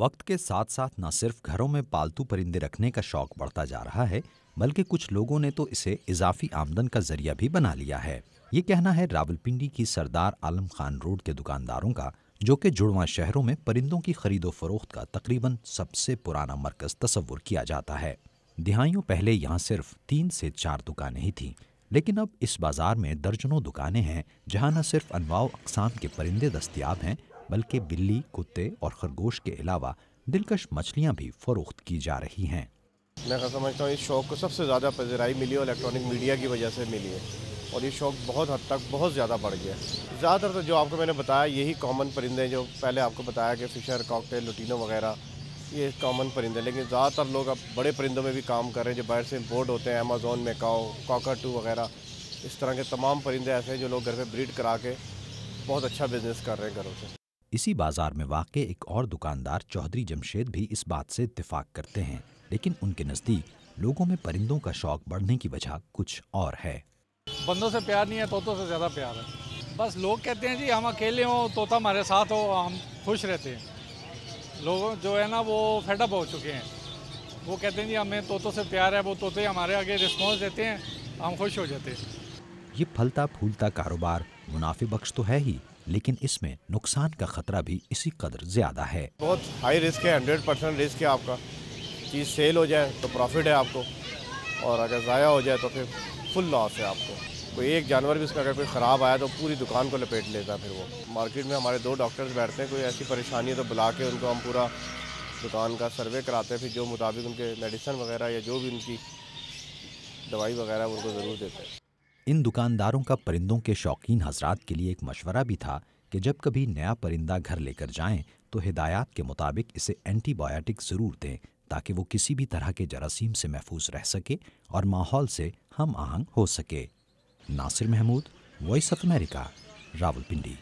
वक्त के साथ साथ न सिर्फ घरों में पालतू परिंदे रखने का शौक बढ़ता जा रहा है, बल्कि कुछ लोगों ने तो इसे इजाफी आमदन का जरिया भी बना लिया है। ये कहना है रावलपिंडी की सरदार आलम खान रोड के दुकानदारों का, जो कि जुड़वां शहरों में परिंदों की खरीदो फरोख्त का तकरीबन सबसे पुराना मरकज तस्वुर किया जाता है। दिहाइयों पहले यहाँ सिर्फ 3 से 4 दुकानें ही थीं, लेकिन अब इस बाजार में दर्जनों दुकानें हैं जहाँ न सिर्फ अनवाओ अक़साम के परिंदे दस्तयाब हैं, बल्कि बिल्ली, कुत्ते और खरगोश के अलावा दिलकश मछलियाँ भी फरोख्त की जा रही हैं। मैं समझता हूँ इस शौक़ को सबसे ज़्यादा पज़ीराई मिली और इलेक्ट्रॉनिक मीडिया की वजह से मिली है, और ये शौक़ बहुत हद तक बहुत ज़्यादा बढ़ गया है। ज़्यादातर तो जो आपको मैंने बताया यही कॉमन परिंदे, जो पहले आपको बताया कि फ़िशर, कॉकटेल, लुटीनो वगैरह, ये कॉमन परिंदे। लेकिन ज़्यादातर लोग अब बड़े परिंदों में भी काम कर रहे हैं जो बाहर से इम्पोर्ट होते हैं, अमेज़ोन, मैकाओ, कॉकटू वगैरह। इस तरह के तमाम परिंदे ऐसे हैं जो लोग घर पे ब्रीड करा के बहुत अच्छा बिजनेस कर रहे हैं घरों से। इसी बाजार में वाक़ एक और दुकानदार चौधरी जमशेद भी इस बात से इत्तेफाक करते हैं, लेकिन उनके नज़दीक लोगों में परिंदों का शौक बढ़ने की वजह कुछ और है। बंदों से प्यार नहीं है, तोतों से ज़्यादा प्यार है। बस लोग कहते हैं जी हम अकेले हों, तोता हमारे साथ हो, हम खुश रहते हैं। लोग जो है ना वो फेडअप हो चुके हैं, वो कहते हैं जी हमें तोतों से प्यार है, वो तोते हमारे आगे रिस्पॉन्स देते हैं, हम खुश हो जाते हैं। ये फलता फूलता कारोबार मुनाफे बख्श तो है ही, लेकिन इसमें नुकसान का खतरा भी इसी कदर ज़्यादा है। बहुत हाई रिस्क है, 100% रिस्क है आपका। चीज़ सेल हो जाए तो प्रॉफिट है आपको, और अगर ज़ाया हो जाए तो फिर फुल लॉस है आपको। कोई एक जानवर भी उसका अगर कोई ख़राब आया तो पूरी दुकान को लपेट लेता है। फिर वो मार्केट में हमारे 2 डॉक्टर्स बैठते हैं, कोई ऐसी परेशानी है तो बुला के उनको हम पूरा दुकान का सर्वे कराते हैं, फिर जो मुताबिक उनके मेडिसिन वगैरह या जो भी उनकी दवाई वगैरह उनको ज़रूर देते हैं। इन दुकानदारों का परिंदों के शौकीन हजरात के लिए एक मशवरा भी था कि जब कभी नया परिंदा घर लेकर जाएं तो हिदायत के मुताबिक इसे एंटीबायोटिक ज़रूर दें, ताकि वो किसी भी तरह के जरासीम से महफूज रह सके और माहौल से हम आहंग हो सके। Nasir Mahmood, voice of America, Rawalpindi.